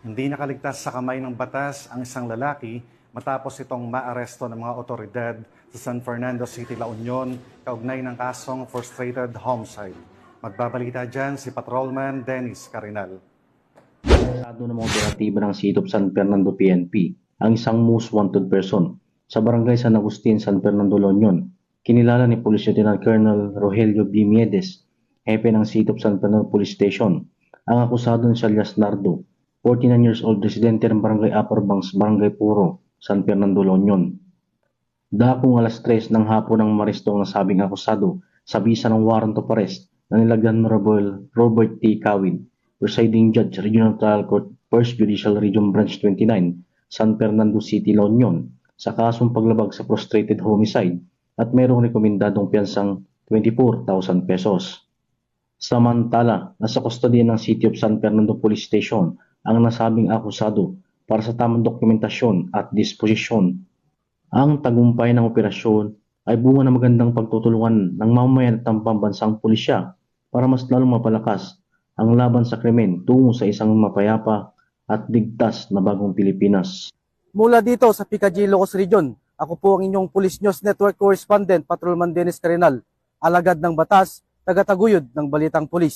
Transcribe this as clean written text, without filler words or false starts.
Hindi nakaligtas sa kamay ng batas ang isang lalaki matapos itong maaresto ng mga otoridad sa San Fernando City, La Union, kaugnay ng kasong frustrated homicide. Magbabalita dyan si Patrolman Dennis Carinal. Estado ng mga operatiba ng City of San Fernando PNP ang isang most wanted person sa barangay San Agustin, San Fernando, La Union. Kinilala ni Police Lieutenant Colonel Rogelio B. Miedes, hepe ng City of San Fernando Police Station. Ang akusado ni Alias Nardo, 49 years old, residente ng barangay Upper Banks, Barangay Puro, San Fernando, La Union. Dakong alas 3 ng hapon ng maristo ang nasabing akusado sa bisa ng warrant of arrest na nilagyan Honorable Robert T. Kawin, Presiding Judge, Regional Trial Court, 1st Judicial Region Branch 29, San Fernando City, La Union, sa kasong paglabag sa frustrated homicide at mayroong rekomendadong piyansang 24,000 pesos. Samantala, nasa kustodiya ng City of San Fernando Police Station ang nasabing akusado para sa tamang dokumentasyon at disposisyon. Ang tagumpay ng operasyon ay bunga ng magandang pagtutulungan ng mamamayan at ng pambansang pulisya para mas lalong mapalakas ang laban sa krimen tungo sa isang mapayapa at ligtas na bagong Pilipinas. Mula dito sa PKG Ilocos Region, ako po ang inyong Police News Network Correspondent, Patrolman Dennis Carinal, alagad ng batas, tagataguyod ng Balitang Pulis.